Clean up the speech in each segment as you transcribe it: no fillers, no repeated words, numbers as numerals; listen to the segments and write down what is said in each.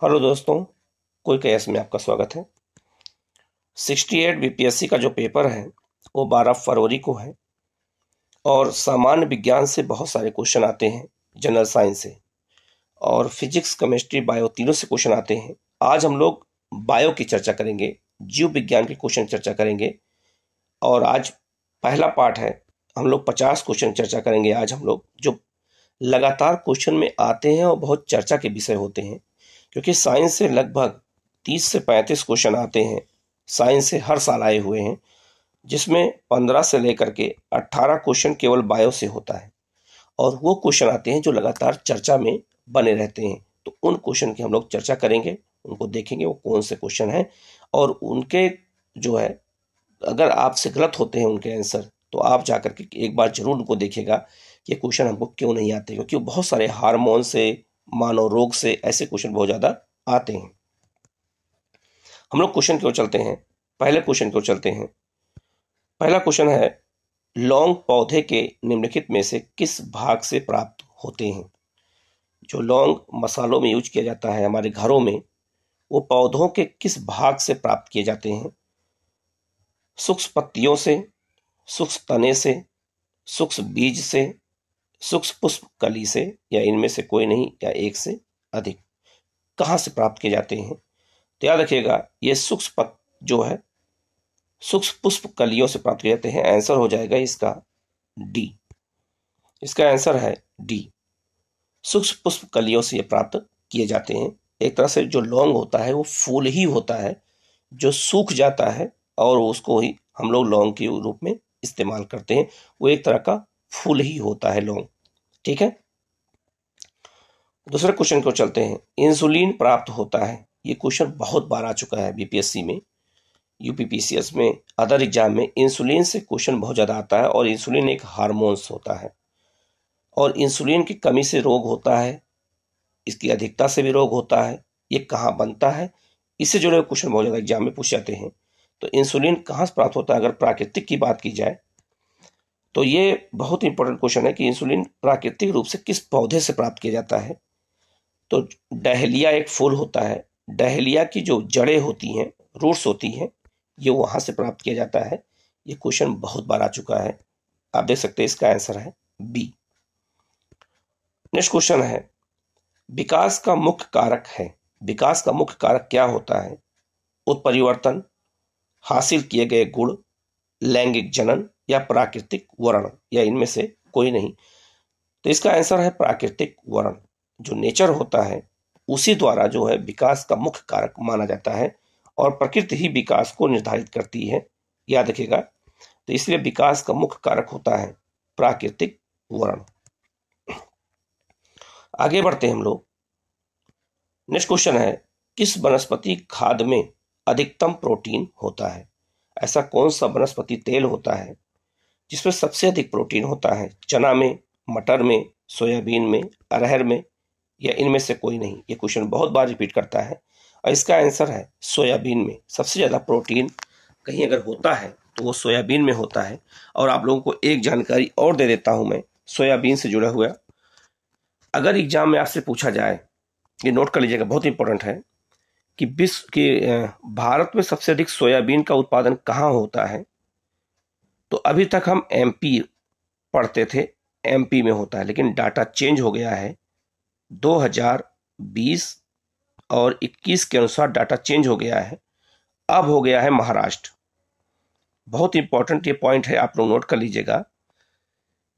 Hello दोस्तों, कोई KS में आपका स्वागत है। 68 बीपीएससी का जो पेपर है वो 12 फरवरी को है और सामान्य विज्ञान से बहुत सारे क्वेश्चन आते हैं, जनरल साइंस से और फिजिक्स, केमिस्ट्री, बायो तीनों से क्वेश्चन आते हैं। आज हम लोग बायो की चर्चा करेंगे, जीव विज्ञान के क्वेश्चन चर्चा करेंगे और आज पहला पार्ट है। हम लोग 50 क्वेश्चन चर्चा करेंगे आज हम लोग, जो लगातार क्वेश्चन में आते हैं और बहुत चर्चा के विषय होते हैं, क्योंकि साइंस से लगभग 30 से 35 क्वेश्चन आते हैं। साइंस से हर साल आए हुए हैं, जिसमें 15 से लेकर के 18 क्वेश्चन केवल बायो से होता है और वो क्वेश्चन आते हैं जो लगातार चर्चा में बने रहते हैं। तो उन क्वेश्चन की हम लोग चर्चा करेंगे, उनको देखेंगे वो कौन से क्वेश्चन हैं और उनके जो है, अगर आपसे गलत होते हैं उनके आंसर, तो आप जाकर के एक बार जरूर उनको देखिएगा कि ये क्वेश्चन हमको क्यों नहीं आते, क्योंकि बहुत सारे हार्मोन से, मानव रोग से ऐसे क्वेश्चन बहुत ज़्यादा आते हैं। हम लोग क्वेश्चन की ओर चलते हैं, पहले क्वेश्चन की ओर चलते हैं। पहला क्वेश्चन है, लौंग पौधे के निम्नलिखित में से किस भाग से प्राप्त होते हैं? जो लौंग मसालों में यूज किया जाता है हमारे घरों में, वो पौधों के किस भाग से प्राप्त किए जाते हैं? सूक्ष्म पत्तियों से, सूक्ष्म तने से, सूक्ष्म बीज से, सूक्ष्म पुष्प कली से, या इनमें से कोई नहीं, या एक से अधिक? कहाँ से प्राप्त किए जाते हैं? तो याद रखिएगा, ये सूक्ष्म जो है, सूक्ष्म पुष्प कलियों से प्राप्त किए जाते हैं। आंसर हो जाएगा इसका डी। इसका आंसर है डी, सूक्ष्म पुष्प कलियों से ये प्राप्त किए जाते हैं। एक तरह से जो लौंग होता है वो फूल ही होता है जो सूख जाता है और उसको ही हम लोग लौंग के रूप में इस्तेमाल करते हैं। वो एक तरह का फूल ही होता है लौंग। ठीक है, दूसरे क्वेश्चन को चलते हैं। इंसुलिन प्राप्त होता है, ये क्वेश्चन बहुत बार आ चुका है बीपीएससी में, यूपीपीसीएस में, अदर एग्जाम में। इंसुलिन से क्वेश्चन बहुत ज़्यादा आता है और इंसुलिन एक हार्मोन्स होता है और इंसुलिन की कमी से रोग होता है, इसकी अधिकता से भी रोग होता है। ये कहाँ बनता है, इससे जुड़े क्वेश्चन बहुत ज़्यादा एग्जाम में पूछे जाते हैं। तो इंसुलिन कहाँ से प्राप्त होता है? अगर प्राकृतिक की बात की जाए तो ये बहुत इंपॉर्टेंट क्वेश्चन है कि इंसुलिन प्राकृतिक रूप से किस पौधे से प्राप्त किया जाता है? तो डहेलिया एक फूल होता है, डहेलिया की जो जड़ें होती हैं, रूट्स होती हैं, ये वहां से प्राप्त किया जाता है। ये क्वेश्चन बहुत बार आ चुका है, आप देख सकते हैं। इसका आंसर है बी। नेक्स्ट क्वेश्चन है, विकास का मुख्य कारक है। विकास का मुख्य कारक क्या होता है? उत्परिवर्तन, हासिल किए गए गुण, लैंगिक जनन, या प्राकृतिक वर्ण, या इनमें से कोई नहीं? तो इसका आंसर है प्राकृतिक वर्ण। जो नेचर होता है उसी द्वारा जो है विकास का मुख्य कारक माना जाता है और प्रकृति ही विकास को निर्धारित करती है, याद रखिएगा। तो इसलिए विकास का मुख्य कारक होता है प्राकृतिक वर्ण। आगे बढ़ते हैं हम लोग। नेक्स्ट क्वेश्चन है, किस वनस्पति खाद में अधिकतम प्रोटीन होता है? ऐसा कौन सा वनस्पति तेल होता है जिसमें सबसे अधिक प्रोटीन होता है? चना में, मटर में, सोयाबीन में, अरहर में, या इनमें से कोई नहीं? ये क्वेश्चन बहुत बार रिपीट करता है और इसका आंसर है सोयाबीन में सबसे ज़्यादा प्रोटीन कहीं अगर होता है तो वो सोयाबीन में होता है। और आप लोगों को एक जानकारी और दे देता हूं मैं सोयाबीन से जुड़ा हुआ। अगर एग्जाम में आपसे पूछा जाए, ये नोट कर लीजिएगा, बहुत इंपॉर्टेंट है, कि विश्व के भारत में सबसे अधिक सोयाबीन का उत्पादन कहाँ होता है? तो अभी तक हम एमपी पढ़ते थे, एमपी में होता है, लेकिन डाटा चेंज हो गया है। 2020 और 21 के अनुसार डाटा चेंज हो गया है, अब हो गया है महाराष्ट्र। बहुत इंपॉर्टेंट ये पॉइंट है, आप लोग नोट कर लीजिएगा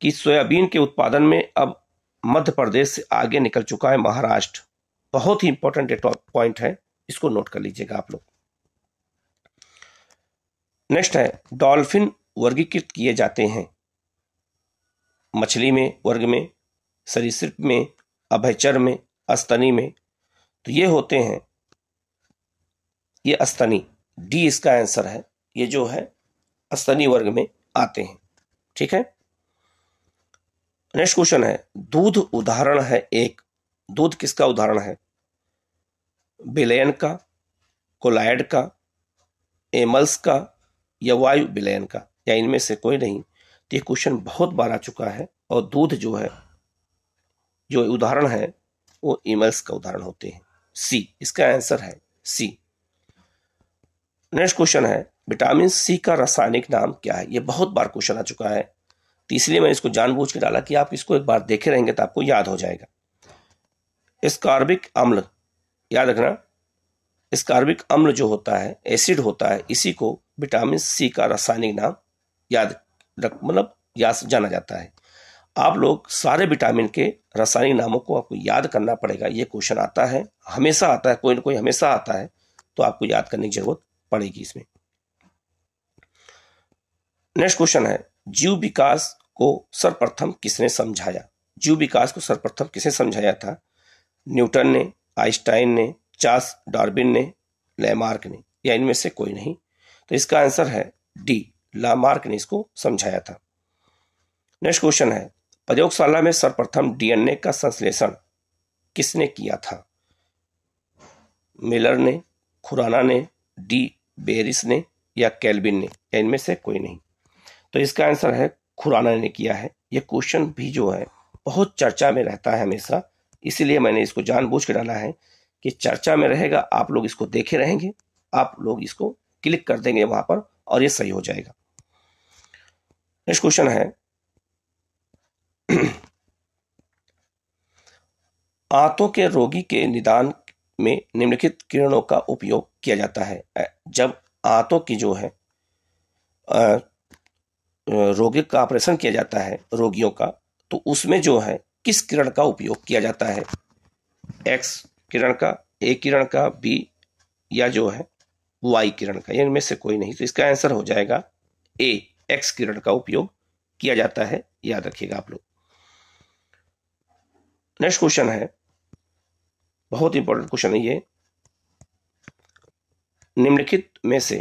कि सोयाबीन के उत्पादन में अब मध्य प्रदेश से आगे निकल चुका है महाराष्ट्र। बहुत ही इंपॉर्टेंट पॉइंट है, इसको नोट कर लीजिएगा आप लोग। नेक्स्ट है, डॉल्फिन वर्गीकृत किए जाते हैं मछली में वर्ग में, सरीसृप में, अभयचर में, अस्तनी में? तो ये होते हैं, ये अस्तनी, डी इसका आंसर है। ये जो है अस्तनी वर्ग में आते हैं। ठीक है, नेक्स्ट क्वेश्चन है, दूध उदाहरण है एक। दूध किसका उदाहरण है? विलयन का, कोलायड का, एमल्स का, या वायु विलयन का, या इनमें से कोई नहीं? तो ये क्वेश्चन बहुत बार आ चुका है और दूध जो है, जो उदाहरण है, वो एमल्स का उदाहरण होते हैं। सी, इसका आंसर है सी। नेक्स्ट क्वेश्चन है विटामिन सी का रासायनिक नाम क्या है। ये बहुत बार क्वेश्चन आ चुका है, तो इसलिए मैं इसको जानबूझ के डाला कि आप इसको एक बार देखे रहेंगे तो आपको याद हो जाएगा। एस्कॉर्बिक अम्ल, याद रखना, एस्कॉर्बिक अम्ल जो होता है, एसिड होता है, इसी को विटामिन सी का रासायनिक नाम याद जाना जाता है। आप लोग सारे विटामिन के रासायनिक नामों को आपको याद करना पड़ेगा। ये क्वेश्चन आता है, हमेशा आता है, कोई ना कोई हमेशा आता है, तो आपको याद करने की जरूरत पड़ेगी इसमें। नेक्स्ट क्वेश्चन है जीव विकास को सर्वप्रथम किसने समझाया। जीव विकास को सर्वप्रथम किसने समझाया था? न्यूटन ने, आइंस्टाइन ने, चार्ल्स डार्विन ने, लैमार्क ने, या इनमें से कोई नहीं। तो इसका आंसर है डी, लामार्क ने इसको समझाया था। नेक्स्ट क्वेश्चन है प्रयोगशाला में सर्वप्रथम डीएनए का संश्लेषण किसने किया था? मिलर ने, खुराना ने, डी बेरिस ने, या केल्विन ने, या इनमें से कोई नहीं। तो इसका आंसर है खुराना ने किया है। यह क्वेश्चन भी जो है बहुत चर्चा में रहता है हमेशा, इसीलिए मैंने इसको जानबूझ के डाला है कि चर्चा में रहेगा, आप लोग इसको देखे रहेंगे, आप लोग इसको क्लिक कर देंगे वहां पर और ये सही हो जाएगा। नेक्स्ट क्वेश्चन है आंतों के रोगी के निदान में निम्नलिखित किरणों का उपयोग किया जाता है। जब आंतों की जो है रोगी का ऑपरेशन किया जाता है, रोगियों का, तो उसमें जो है किस किरण का उपयोग किया जाता है? एक्स किरण का, ए किरण का, बी, या जो है वाई किरण का, इनमें से कोई नहीं। तो इसका आंसर हो जाएगा ए, एक्स किरण का उपयोग किया जाता है, याद रखिएगा आप लोग। नेक्स्ट क्वेश्चन है बहुत इंपॉर्टेंट क्वेश्चन है ये, निम्नलिखित में से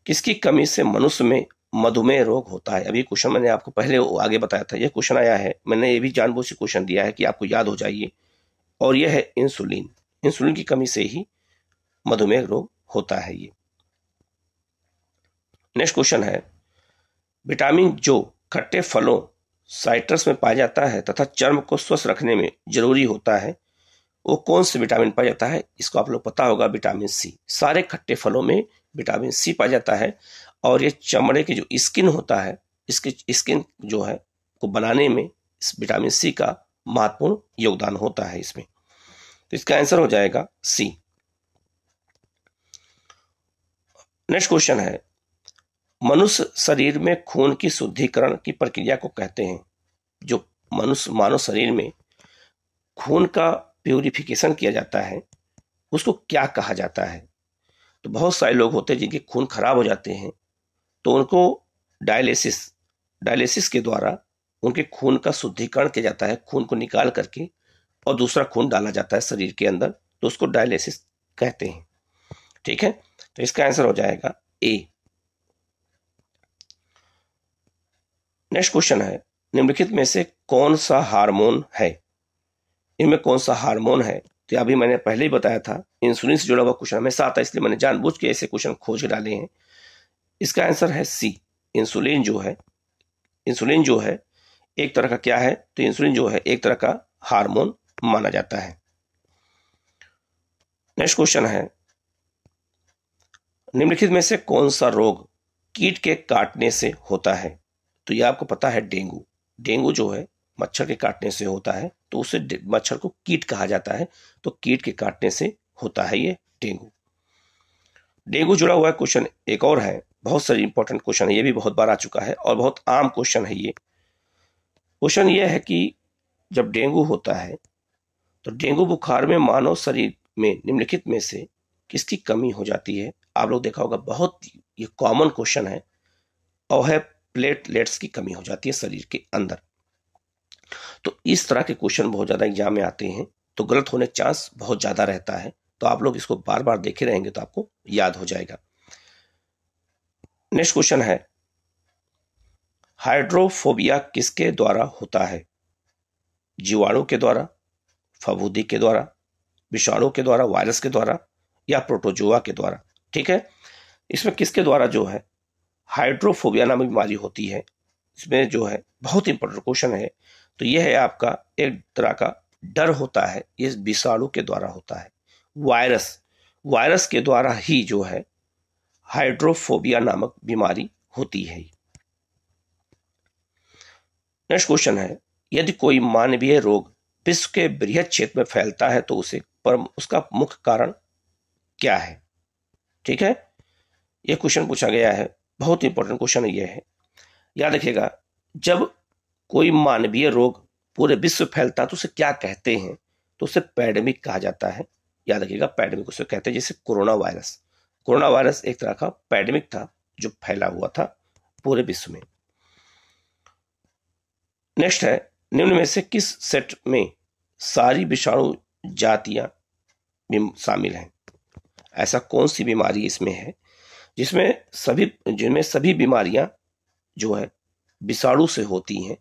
किसकी कमी से मनुष्य में मधुमेह रोग होता है? अभी क्वेश्चन मैंने आपको पहले आगे बताया था, यह क्वेश्चन आया है, मैंने ये भी जानबूझ के क्वेश्चन दिया है कि आपको याद हो जाइए, और यह है इंसुलिन। इंसुलिन की कमी से ही मधुमेह रोग होता है ये। नेक्स्ट क्वेश्चन है विटामिन जो खट्टे फलों साइट्रस में पाया जाता है तथा चर्म को स्वस्थ रखने में जरूरी होता है, वो कौन से विटामिन पाया जाता है? इसको आप लोग पता होगा, विटामिन सी। सारे खट्टे फलों में विटामिन सी पाया जाता है, और ये चमड़े के जो स्किन होता है, इसके स्किन जो है को बनाने में इस विटामिन सी का महत्वपूर्ण योगदान होता है इसमें। तो इसका आंसर हो जाएगा सी। नेक्स्ट क्वेश्चन है मनुष्य शरीर में खून की शुद्धिकरण की प्रक्रिया को कहते हैं। जो मानव शरीर में खून का प्यूरिफिकेशन किया जाता है उसको क्या कहा जाता है? तो बहुत सारे लोग होते हैं जिनके खून खराब हो जाते हैं, तो उनको डायलिसिस के द्वारा उनके खून का शुद्धिकरण किया जाता है, खून को निकाल करके और दूसरा खून डाला जाता है शरीर के अंदर, तो उसको डायलिसिस कहते हैं। ठीक है, तो इसका आंसर हो जाएगा ए। नेक्स्ट क्वेश्चन है निम्नलिखित में से कौन सा हार्मोन है? इनमें कौन सा हार्मोन है? तो अभी मैंने पहले ही बताया था, इंसुलिन से जुड़ा हुआ क्वेश्चन हमेशा आता है, इसलिए मैंने जानबूझ के ऐसे क्वेश्चन खोज के डाले हैं। इसका आंसर है सी। इंसुलिन जो है एक तरह का क्या है? तो इंसुलिन जो है एक तरह का हार्मोन माना जाता है। नेक्स्ट क्वेश्चन है निम्नलिखित में से कौन सा रोग कीट के काटने से होता है? तो ये आपको पता है, डेंगू जो है मच्छर के काटने से होता है, तो उसे मच्छर को कीट कहा जाता है, तो कीट के काटने से होता है ये डेंगू जुड़ा हुआ क्वेश्चन एक और है, बहुत सारी इंपॉर्टेंट क्वेश्चन है, ये भी बहुत बार आ चुका है और बहुत आम क्वेश्चन है ये। क्वेश्चन ये है कि जब डेंगू होता है तो डेंगू बुखार में मानव शरीर में निम्नलिखित में से किसकी कमी हो जाती है? आप लोग देखा होगा, बहुत ये कॉमन क्वेश्चन है, और है प्लेटलेट्स की कमी हो जाती है शरीर के अंदर। तो इस तरह के क्वेश्चन बहुत ज्यादा एग्जाम में आते हैं, तो गलत होने चांस बहुत ज्यादा रहता है, तो आप लोग इसको बार बार देखे रहेंगे तो आपको याद हो जाएगा। नेक्स्ट क्वेश्चन है हाइड्रोफोबिया किसके द्वारा होता है? जीवाणु के द्वारा, फफूंदी के द्वारा, विषाणु के द्वारा, वायरस के द्वारा, या प्रोटोजोआ के द्वारा? ठीक है, इसमें किसके द्वारा जो है हाइड्रोफोबिया नामक बीमारी होती है? इसमें जो है बहुत इंपॉर्टेंट क्वेश्चन है, तो यह है आपका एक तरह का डर होता है, ये विषाणु के द्वारा होता है। वायरस के द्वारा ही जो है हाइड्रोफोबिया नामक बीमारी होती है। नेक्स्ट क्वेश्चन है, यदि कोई मानवीय रोग विश्व के बृहद क्षेत्र में फैलता है तो उसका मुख्य कारण क्या है? ठीक है, यह क्वेश्चन पूछा गया है, बहुत इंपॉर्टेंट क्वेश्चन ये है। याद रखिएगा, जब कोई मानवीय रोग पूरे विश्व फैलता है तो उसे क्या कहते हैं? तो उसे पैंडेमिक कहा जाता है। याद रखिएगा, पैंडेमिक उसे कहते हैं। जैसे कोरोना वायरस एक तरह का पैंडेमिक था जो फैला हुआ था पूरे विश्व में। नेक्स्ट है, निम्न में से किस सेट में सारी विषाणु जातियां शामिल हैं? ऐसा कौन सी बीमारी इसमें है जिनमें सभी बीमारियां जो है विषाणु से होती हैं?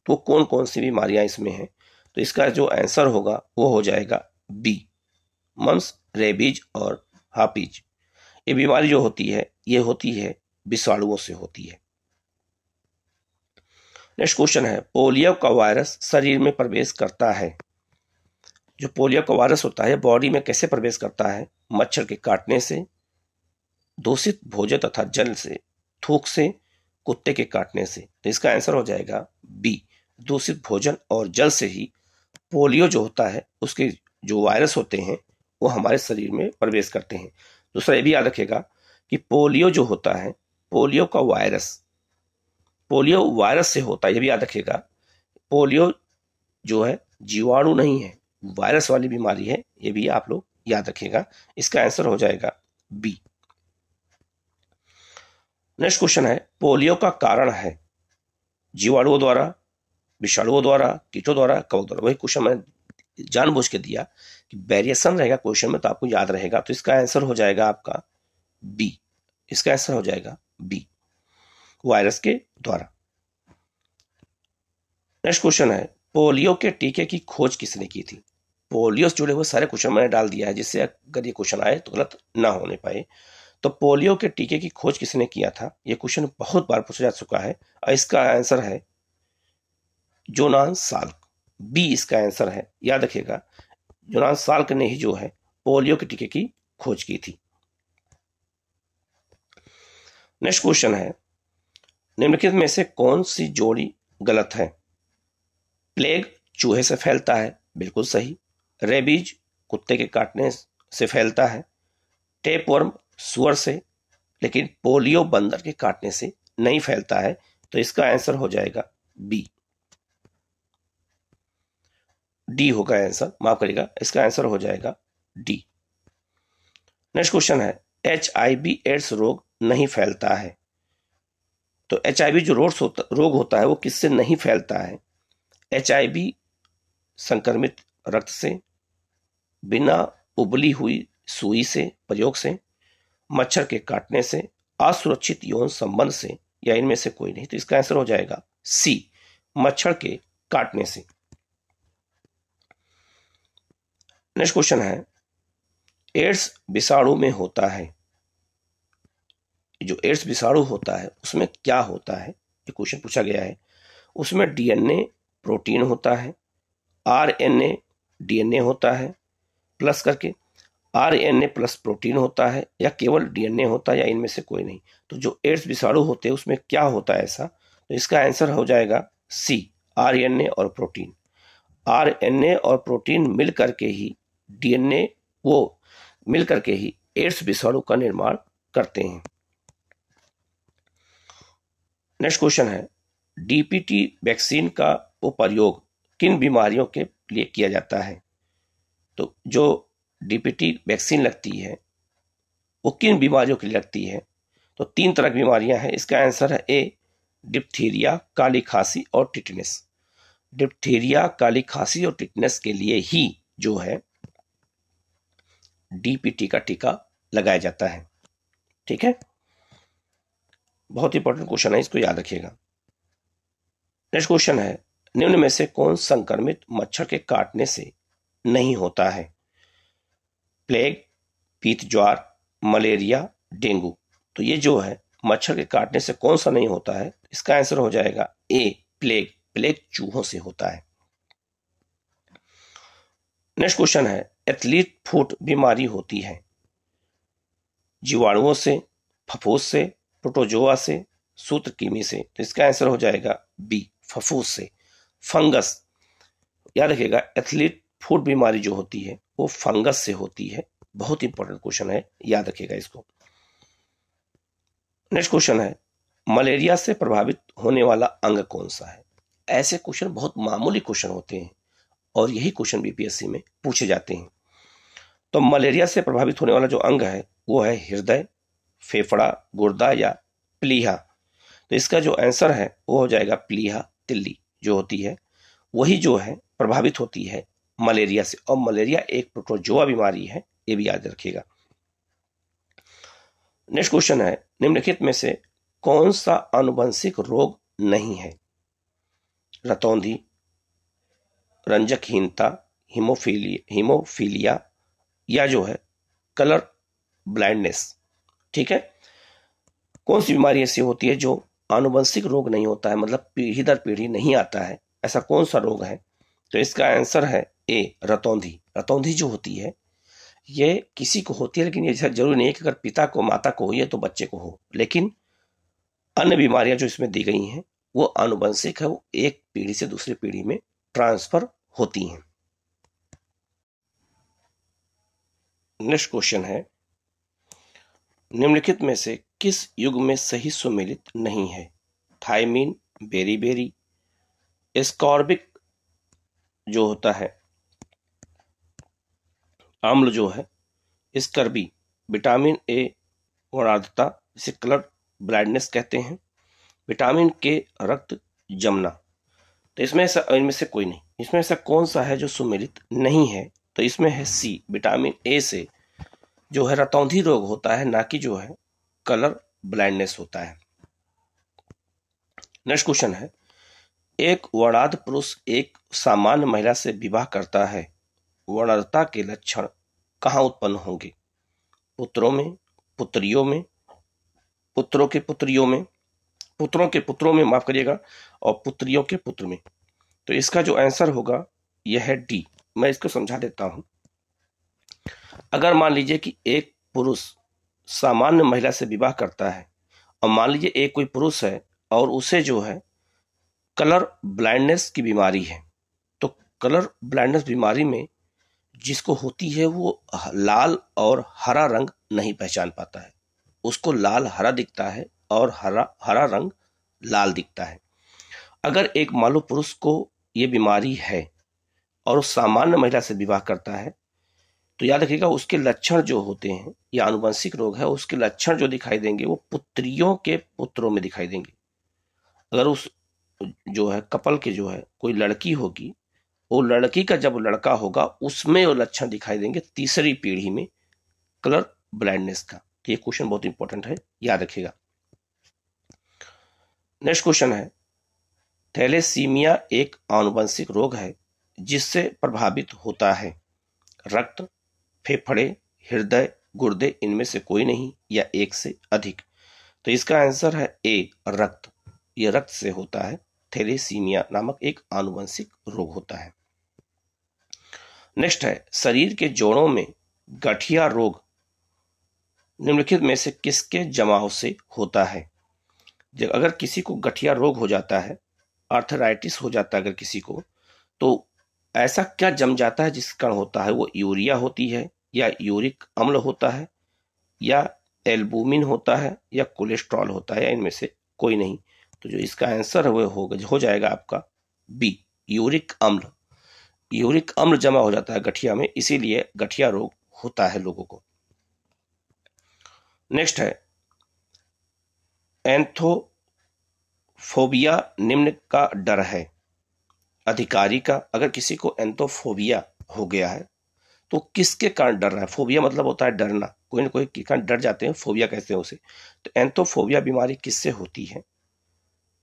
तो कौन कौन सी बीमारियां इसमें हैं? तो इसका जो आंसर होगा वो हो जाएगा बी, मम्स, रेबीज और हापीज। ये बीमारी जो होती है ये होती है विषाणुओं से होती है। नेक्स्ट क्वेश्चन है, पोलियो का वायरस शरीर में प्रवेश करता है। जो पोलियो का वायरस होता है बॉडी में कैसे प्रवेश करता है? मच्छर के काटने से, दूषित भोजन तथा जल से, थूक से, कुत्ते के काटने से। तो इसका आंसर हो जाएगा बी, दूषित भोजन और जल से ही पोलियो जो होता है उसके जो वायरस होते हैं वो हमारे शरीर में प्रवेश करते हैं। दूसरा ये भी याद रखेगा कि पोलियो जो होता है, पोलियो का पोलियो वायरस से होता है, ये भी याद रखेगा। पोलियो जो है जीवाणु नहीं है, वायरस वाली बीमारी है, ये भी आप लोग याद रखिएगा। इसका आंसर हो जाएगा बी। नेक्स्ट क्वेश्चन है, पोलियो का कारण है जीवाणुओं द्वारा, विषाणुओं द्वारा, कीटों द्वारा, कवक द्वारा। वही क्वेश्चन मैंने जानबूझ के दिया कि वेरिएशन रहेगा क्वेश्चन में तो आपको याद रहेगा। तो इसका आंसर हो जाएगा आपका बी। इसका आंसर हो जाएगा बी, वायरस के द्वारा। नेक्स्ट क्वेश्चन है, पोलियो के टीके की खोज किसने की थी? पोलियो से जुड़े हुए सारे क्वेश्चन मैंने डाल दिया है जिससे अगर ये क्वेश्चन आए तो गलत ना होने पाए। तो पोलियो के टीके की खोज किसने किया था? ये क्वेश्चन बहुत बार पूछा जा चुका है और इसका आंसर है जोनास साल्क। बी इसका आंसर है। याद रखिएगा, जोनास साल्क ने ही जो है पोलियो के टीके की खोज की थी। नेक्स्ट क्वेश्चन है, निम्नलिखित में से कौन सी जोड़ी गलत है? प्लेग चूहे से फैलता है, बिल्कुल सही। रेबीज कुत्ते के काटने से फैलता है। टेपवर्म सुअर से, लेकिन पोलियो बंदर के काटने से नहीं फैलता है। तो इसका आंसर हो जाएगा बी, डी होगा आंसर, माफ करिएगा, इसका आंसर हो जाएगा डी। नेक्स्ट क्वेश्चन है, HIV एड्स रोग नहीं फैलता है। तो HIV जो रोग होता है वो किससे नहीं फैलता है? HIV संक्रमित रक्त से, बिना उबली हुई सुई से, प्रयोग से, मच्छर के काटने से, असुरक्षित यौन संबंध से, या इनमें से कोई नहीं। तो इसका आंसर हो जाएगा सी, मच्छर के काटने से। नेक्स्ट क्वेश्चन है, एड्स विषाणु में होता है। जो एड्स विषाणु होता है उसमें क्या होता है? ये क्वेश्चन पूछा गया है। उसमें DNA प्रोटीन होता है, RNA DNA होता है, प्लस करके RNA प्लस प्रोटीन होता है, या केवल DNA होता है, या इनमें से कोई नहीं। तो जो एड्स विषाणु होते हैं उसमें क्या होता है ऐसा? तो इसका आंसर हो जाएगा सी, RNA और प्रोटीन। RNA और प्रोटीन मिल करके ही DNA वो मिल करके ही एड्स विषाणु का निर्माण करते हैं। नेक्स्ट क्वेश्चन है, DPT वैक्सीन का प्रयोग किन बीमारियों के लिए किया जाता है? तो जो DPT वैक्सीन लगती है वो किन बीमारियों के लिए लगती है? तो 3 तरह की बीमारियां हैं। इसका आंसर है ए, डिप्थीरिया, काली खांसी और टिटनेस। डिप्थीरिया, काली खांसी और टिटनेस के लिए ही जो है DPT का टीका लगाया जाता है। ठीक है, बहुत इंपॉर्टेंट क्वेश्चन है, इसको याद रखिएगा। नेक्स्ट क्वेश्चन है, निम्न में से कौन संक्रमित मच्छर के काटने से नहीं होता है? प्लेग, पीत ज्वार, मलेरिया, डेंगू। तो ये जो है मच्छर के काटने से कौन सा नहीं होता है? इसका आंसर हो जाएगा ए, प्लेग। प्लेग चूहों से होता है। नेक्स्ट क्वेश्चन है, एथलीट फुट बीमारी होती है? जीवाणुओं से, फफूस से, प्रोटोजोआ से, सूत्रकृमि से। तो इसका आंसर हो जाएगा बी, फफूस से, फंगस। याद रखिएगा, एथलीट फुट बीमारी जो होती है वो फंगस से होती है। बहुत इंपॉर्टेंट क्वेश्चन है, याद रखिएगा इसको। नेक्स्ट क्वेश्चन है, मलेरिया से प्रभावित होने वाला अंग कौन सा है? ऐसे क्वेश्चन बहुत मामूली क्वेश्चन होते हैं और यही क्वेश्चन बीपीएससी में पूछे जाते हैं। तो मलेरिया से प्रभावित होने वाला जो अंग है वो है हृदय, फेफड़ा, गुर्दा या प्लीहा। तो इसका जो आंसर है वो हो जाएगा प्लीहा, तिल्ली जो होती है वही जो है प्रभावित होती है मलेरिया से। और मलेरिया एक प्रोटोजोआ बीमारी है, ये भी याद रखिएगा। नेक्स्ट क्वेश्चन है, निम्नलिखित में से कौन सा आनुवंशिक रोग नहीं है? रतौंधी, रंजकहीनता, हीमोफीलिया या जो है कलर ब्लाइंडनेस। ठीक है, कौन सी बीमारी ऐसी होती है जो आनुवंशिक रोग नहीं होता है, मतलब पीढ़ी दर पीढ़ी नहीं आता है, ऐसा कौन सा रोग है? तो इसका आंसर है ए, रतौंधी। रतौंधी जो होती है ये किसी को होती है, लेकिन ये जरूरी नहीं है कि अगर पिता को, माता को हो ये तो बच्चे को हो, लेकिन अन्य बीमारियां जो इसमें दी गई हैं वो आनुवंशिक है, वो एक पीढ़ी से दूसरी पीढ़ी में ट्रांसफर होती हैं। नेक्स्ट क्वेश्चन है, निम्नलिखित में से किस युग में सही सुमेलित नहीं है? थायमीन, बेरीबेरी, एस्कॉर्बिक जो होता है अम्ल जो है, स्कर्बी, विटामिन ए वर्णाद्धता जिसे कलर ब्लाइंडनेस कहते हैं, विटामिन के रक्त जमना। तो इसमें से कोई नहीं। इसमें ऐसा कौन सा है जो सुमेलित नहीं है? तो इसमें है सी, विटामिन ए से जो है रतौंधी रोग होता है, ना कि जो है कलर ब्लाइंडनेस होता है। नेक्स्ट क्वेश्चन है, एक वर्णाद्ध पुरुष एक सामान्य महिला से विवाह करता है, वर्णाद्धता के लक्षण कहाँ उत्पन्न होंगे? पुत्रों में, पुत्रियों में, पुत्रों के पुत्रियों में, पुत्रों के पुत्रों में, माफ करिएगा, और पुत्रियों के पुत्र में। तो इसका जो आंसर होगा यह है डी। मैं इसको समझा देता हूं। अगर मान लीजिए कि एक पुरुष सामान्य महिला से विवाह करता है और मान लीजिए एक कोई पुरुष है और उसे जो है कलर ब्लाइंडनेस की बीमारी है, तो कलर ब्लाइंडनेस बीमारी में जिसको होती है वो लाल और हरा रंग नहीं पहचान पाता है, उसको लाल हरा दिखता है और हरा रंग लाल दिखता है। अगर एक मालूम पुरुष को ये बीमारी है और उस सामान्य महिला से विवाह करता है, तो याद रखिएगा उसके लक्षण जो होते हैं, या आनुवंशिक रोग है, उसके लक्षण जो दिखाई देंगे वो पुत्रियों के पुत्रों में दिखाई देंगे। अगर उस जो है कपल के जो है कोई लड़की होगी, वो लड़की का जब लड़का होगा उसमें वो लक्षण दिखाई देंगे तीसरी पीढ़ी में कलर ब्लाइंडनेस का। तो ये क्वेश्चन बहुत इंपॉर्टेंट है, याद रखिएगा। नेक्स्ट क्वेश्चन है, थैलेसीमिया एक आनुवंशिक रोग है जिससे प्रभावित होता है रक्त, फेफड़े, हृदय, गुर्दे, इनमें से कोई नहीं या एक से अधिक। तो इसका आंसर है ए, रक्त। यह रक्त से होता है, थैलेसीमिया नामक एक आनुवंशिक रोग होता है। नेक्स्ट है, शरीर के जोड़ों में गठिया रोग निम्नलिखित में से किसके जमाव से होता है? जब अगर किसी को गठिया रोग हो जाता है, आर्थराइटिस हो जाता है अगर किसी को, तो ऐसा क्या जम जाता है जिस कारण होता है? वो यूरिया होती है, या यूरिक अम्ल होता है, या एल्बुमिन होता है, या कोलेस्ट्रॉल होता है, या इनमें से कोई नहीं। तो जो इसका आंसर है वो हो जाएगा आपका बी, यूरिक अम्ल। यूरिक अम्ल जमा हो जाता है गठिया में, इसीलिए गठिया रोग होता है लोगों को। नेक्स्ट है, एंथोफोबिया निम्न का डर है अधिकारी का। अगर किसी को एंथोफोबिया हो गया है तो किसके कारण डर रहा है? फोबिया मतलब होता है डरना, कोई ना कोई के कारण डर जाते हैं, फोबिया कहते हैं उसे। तो एंथोफोबिया बीमारी किससे होती है?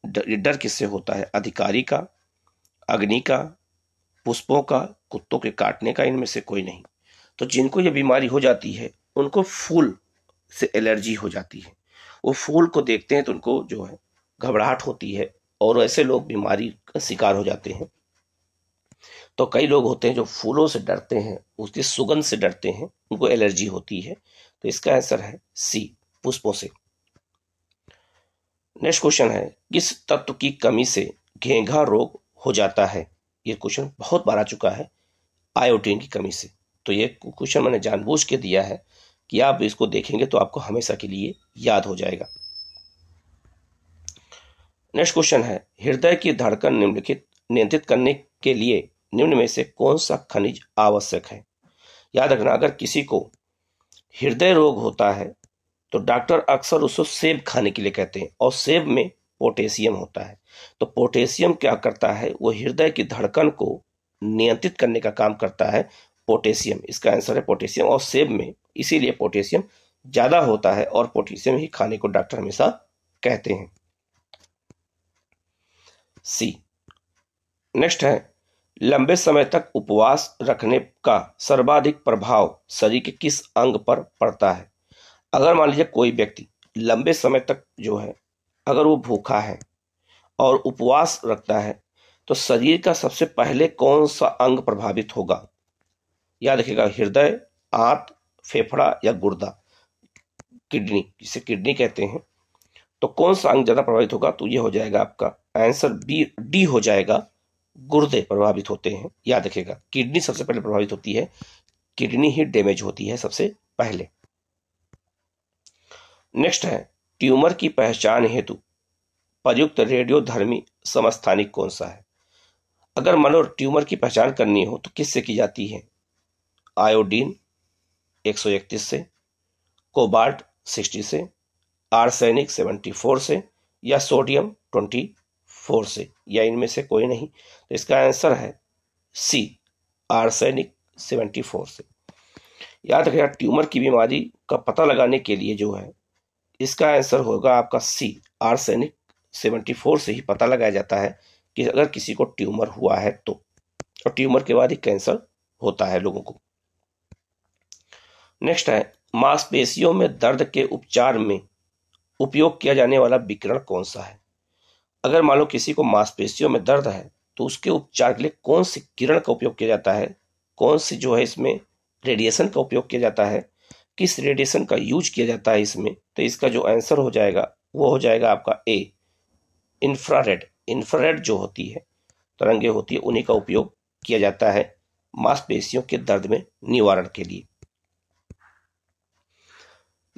डर किससे होता है? अधिकारी का, अग्नि का, पुष्पों का, कुत्तों के काटने का, इनमें से कोई नहीं। तो जिनको ये बीमारी हो जाती है उनको फूल से एलर्जी हो जाती है, वो फूल को देखते हैं तो उनको जो है घबराहट होती है और ऐसे लोग बीमारी का शिकार हो जाते हैं। तो कई लोग होते हैं जो फूलों से डरते हैं, उसकी सुगंध से डरते हैं, उनको एलर्जी होती है। तो इसका आंसर है सी, पुष्पों से। नेक्स्ट क्वेश्चन है, किस तत्व की कमी से घेंघा रोग हो जाता है? ये क्वेश्चन बहुत बार आ चुका है, आयोडीन की कमी से। तो ये क्वेश्चन मैंने जानबूझ के दिया है कि आप इसको देखेंगे तो आपको हमेशा के लिए याद हो जाएगा। नेक्स्ट क्वेश्चन है, हृदय की धड़कन नियंत्रित करने के लिए निम्न में से कौन सा खनिज आवश्यक है? याद रखना, अगर किसी को हृदय रोग होता है तो डॉक्टर अक्सर उसको सेब खाने के लिए कहते हैं, और सेब में पोटेशियम होता है। तो पोटेशियम क्या करता है, वो हृदय की धड़कन को नियंत्रित करने का काम करता है पोटेशियम। इसका आंसर है पोटेशियम, और सेब में इसीलिए पोटेशियम ज्यादा होता है, और पोटेशियम ही खाने को डॉक्टर हमेशा कहते हैं। सी। नेक्स्ट है, लंबे समय तक उपवास रखने का सर्वाधिक प्रभाव शरीर के किस अंग पर पड़ता है? अगर मान लीजिए कोई व्यक्ति लंबे समय तक जो है, अगर वो भूखा है और उपवास रखता है, तो शरीर का सबसे पहले कौन सा अंग प्रभावित होगा? याद रखिएगा, हृदय, आंत, फेफड़ा या गुर्दा, किडनी, जिसे किडनी कहते हैं। तो कौन सा अंग ज्यादा प्रभावित होगा? तो ये हो जाएगा आपका आंसर बी, डी हो जाएगा, गुर्दे प्रभावित होते हैं। याद रखिएगा, किडनी सबसे पहले प्रभावित होती है, किडनी ही डैमेज होती है सबसे पहले। नेक्स्ट है, ट्यूमर की पहचान हेतु प्रयुक्त रेडियोधर्मी समस्थानिक कौन सा है? अगर मान लो ट्यूमर की पहचान करनी हो तो किससे की जाती है? आयोडीन 131 से, कोबाल्ट 60 से, आर्सेनिक 74 से, या सोडियम 24 से, या इनमें से कोई नहीं? तो इसका आंसर है सी, आर्सेनिक 74 से। याद रखिएगा, ट्यूमर की बीमारी का पता लगाने के लिए जो है, इसका आंसर होगा आपका सी, आर्सेनिक 74 से ही पता लगाया जाता है कि अगर किसी को ट्यूमर हुआ है तो, और ट्यूमर के बाद ही कैंसर होता है लोगों को। नेक्स्ट है, मांसपेशियों में दर्द के उपचार में उपयोग किया जाने वाला विकिरण कौन सा है? अगर मान लो किसी को मांसपेशियों में दर्द है तो उसके उपचार के लिए कौन सी किरण का उपयोग किया जाता है? कौन सी जो है इसमें रेडिएशन का उपयोग किया जाता है? किस रेडिएशन का यूज किया जाता है इसमें? तो इसका जो आंसर हो जाएगा वो हो जाएगा आपका ए, इंफ्रारेड। इंफ्रारेड जो होती है, तरंगे होती है, उन्हीं का उपयोग किया जाता है मांसपेशियों के दर्द में निवारण के लिए।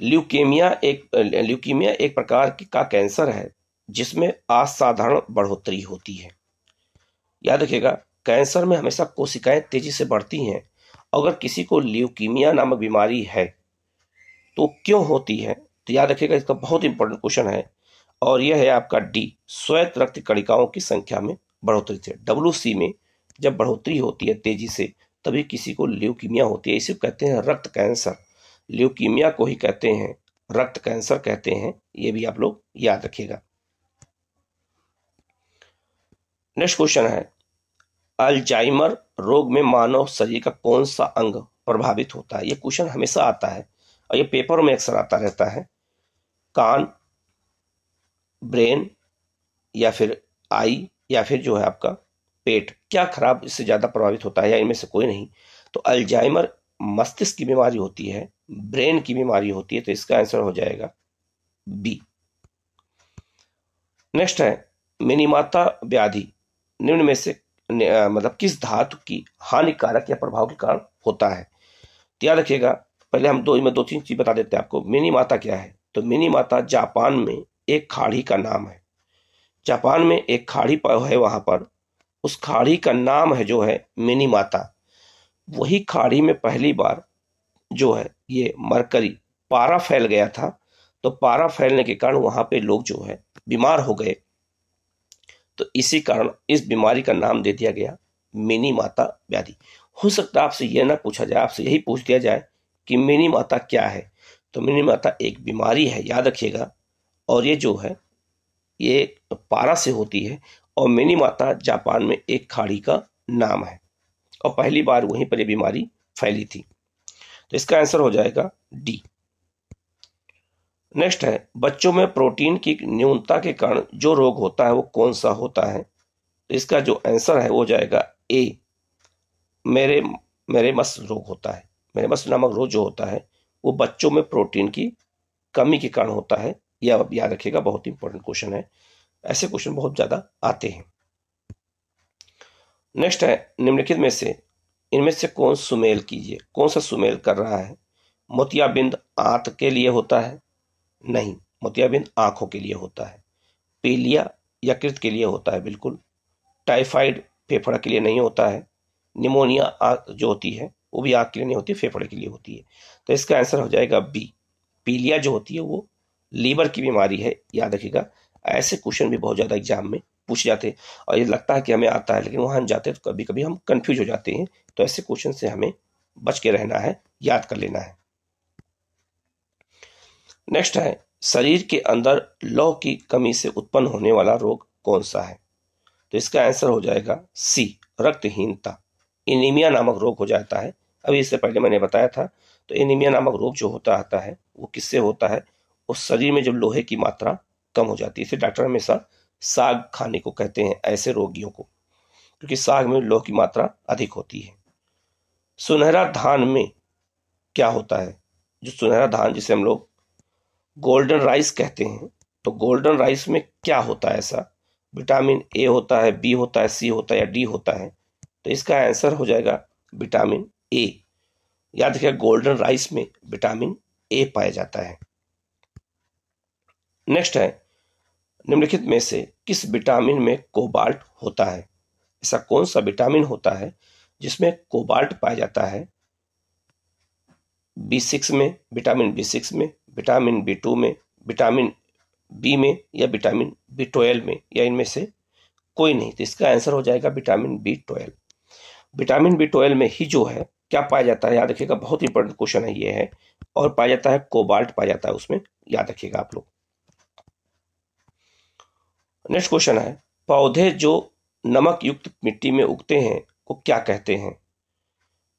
ल्यूकेमिया एक प्रकार का कैंसर है जिसमें असाधारण बढ़ोतरी होती है। याद रखिएगा, कैंसर में हमेशा कोशिकाएं तेजी से बढ़ती हैं। अगर किसी को ल्यूकीमिया नामक बीमारी है तो क्यों होती है? तो याद रखिएगा, इसका बहुत इंपॉर्टेंट क्वेश्चन है, और यह है आपका डी, श्वेत रक्त कणिकाओं की संख्या में बढ़ोतरी से। WC में जब बढ़ोतरी होती है तेजी से, तभी किसी को ल्यूकीमिया होती है। इसे कहते हैं रक्त कैंसर। ल्यूकीमिया को ही कहते हैं रक्त कैंसर कहते हैं, ये भी आप लोग याद रखिएगा। नेक्स्ट क्वेश्चन है, अल्जाइमर रोग में मानव शरीर का कौन सा अंग प्रभावित होता है? ये क्वेश्चन हमेशा आता है और ये पेपर में अक्सर आता रहता है। कान, ब्रेन, या फिर आई, या फिर जो है आपका पेट, क्या खराब इससे ज्यादा प्रभावित होता है, या इनमें से कोई नहीं? तो अल्जाइमर मस्तिष्क की बीमारी होती है, ब्रेन की बीमारी होती है, तो इसका आंसर हो जाएगा बी। नेक्स्ट है, मिनीमाता व्याधि निम्न में से मतलब किस धातु की हानिकारक या प्रभाव के कारण होता है? तो याद रखिएगा, पहले हम दो तीन चीज बता देते हैं आपको। मिनीमाता क्या है? तो मिनीमाता जापान में एक खाड़ी का नाम है। जापान में एक खाड़ी है, वहां पर उस खाड़ी का नाम है जो है मिनीमाता। वही खाड़ी में पहली बार जो है ये मरकरी, पारा फैल गया था। तो पारा फैलने के कारण वहां पे लोग जो है बीमार हो गए, तो इसी कारण इस बीमारी का नाम दे दिया गया मिनीमाता व्याधि। हो सकता है आपसे यह ना पूछा जाए, आपसे यही पूछ दिया जाए कि मिनीमाता क्या है। तो मिनीमाता एक बीमारी है, याद रखिएगा, और ये जो है ये पारा से होती है, और मिनीमाता जापान में एक खाड़ी का नाम है, और पहली बार वहीं पर ये बीमारी फैली थी। तो इसका आंसर हो जाएगा डी। नेक्स्ट है, बच्चों में प्रोटीन की न्यूनता के कारण जो रोग होता है वो कौन सा होता है? तो इसका जो आंसर है वो हो जाएगा ए, मेरे मेरेमस रोग होता है। मेरेमस नामक रोग जो होता है वो बच्चों में प्रोटीन की कमी के कारण होता है। यह आप याद रखिएगा, बहुत इंपॉर्टेंट क्वेश्चन है। ऐसे क्वेश्चन बहुत ज्यादा आते हैं। नेक्स्ट है, निम्नलिखित में से इनमें से कौन सुमेल कीजिए, कौन सा सुमेल कर रहा है? मोतियाबिंद आंत के लिए होता है? नहीं, मोतियाबिंद आंखों के लिए होता है। पीलिया यकृत के लिए होता है, बिल्कुल। टाइफाइड फेफड़ा के लिए नहीं होता है। निमोनिया जो होती है वो भी आंख के लिए नहीं होती, फेफड़े के लिए होती है। तो इसका आंसर हो जाएगा बी। पीलिया जो होती है वो लीवर की बीमारी है, याद रखिएगा। ऐसे क्वेश्चन भी बहुत ज्यादा एग्जाम में पूछे जाते हैं और ये लगता है कि हमें आता है, लेकिन वहां जाते हैं तो कभी कभी हम कंफ्यूज हो जाते हैं। तो ऐसे क्वेश्चन से हमें बच के रहना है, याद कर लेना है। नेक्स्ट है, शरीर के अंदर लौह की कमी से उत्पन्न होने वाला रोग कौन सा है? तो इसका आंसर हो जाएगा सी, रक्तहीनता। एनीमिया नामक रोग हो जाता है। अभी इससे पहले मैंने बताया था। तो एनीमिया नामक रोग जो होता आता है वो किससे होता है? उस शरीर में जब लोहे की मात्रा कम हो जाती है। इसे डॉक्टर हमेशा साग खाने को कहते हैं ऐसे रोगियों को, क्योंकि साग में लोह की मात्रा अधिक होती है। सुनहरा धान में क्या होता है? जो सुनहरा धान जिसे हम लोग गोल्डन राइस कहते हैं, तो गोल्डन राइस में क्या होता है ऐसा? विटामिन ए होता है, बी होता है, सी होता है या डी होता है? तो इसका आंसर हो जाएगा विटामिन ए। याद रखिएगा, गोल्डन राइस में विटामिन ए पाया जाता है। नेक्स्ट है, निम्नलिखित में से किस विटामिन में कोबाल्ट होता है? ऐसा कौन सा विटामिन होता है जिसमें कोबाल्ट पाया जाता है? B6 में, विटामिन B6 में, विटामिन B2 में, विटामिन बी में या विटामिन B12 में, या इनमें से कोई नहीं? तो इसका आंसर हो जाएगा विटामिन B12। विटामिन B12 में ही जो है क्या पाया जाता है, याद रखिएगा, बहुत इंपॉर्टेंट क्वेश्चन है ये है। और पाया जाता है कोबाल्ट पाया जाता है उसमें, याद रखिएगा आप लोग। नेक्स्ट क्वेश्चन है, पौधे जो नमक युक्त मिट्टी में उगते हैं वो क्या कहते हैं?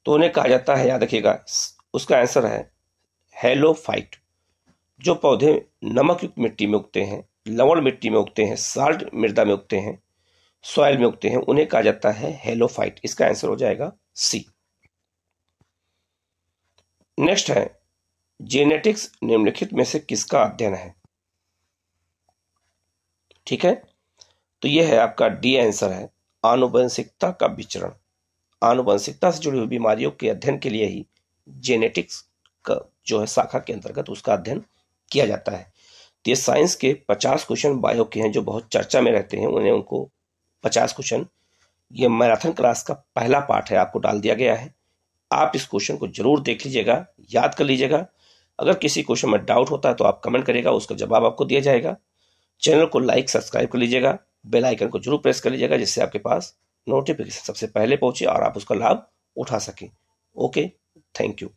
तो उन्हें कहा जाता है, याद रखिएगा, उसका आंसर है हेलोफाइट। जो पौधे नमक युक्त मिट्टी में उगते हैं, लवण मिट्टी में उगते हैं, साल्ट मृदा में उगते हैं, सॉइल में उगते हैं, उन्हें कहा जाता है हेलोफाइट। इसका आंसर हो जाएगा सी। नेक्स्ट है, जेनेटिक्स निम्नलिखित में से किसका अध्ययन है? ठीक है, तो यह है आपका डी आंसर है, आनुवंशिकता का विचरण। आनुवंशिकता से जुड़ी हुई बीमारियों के अध्ययन के लिए ही जेनेटिक्स का जो है शाखा के अंतर्गत उसका अध्ययन किया जाता है। तो ये साइंस के 50 क्वेश्चन बायो के हैं जो बहुत चर्चा में रहते हैं, उनको 50 क्वेश्चन ये मैराथन क्लास का पहला पार्ट है, आपको डाल दिया गया है। आप इस क्वेश्चन को जरूर देख लीजिएगा, याद कर लीजिएगा। अगर किसी क्वेश्चन में डाउट होता है तो आप कमेंट करिएगा, उसका जवाब आपको दिया जाएगा। चैनल को लाइक सब्सक्राइब कर लीजिएगा, बेल आइकन को जरूर प्रेस कर लीजिएगा, जिससे आपके पास नोटिफिकेशन सबसे पहले पहुंचे और आप उसका लाभ उठा सकें। Okay, thank you.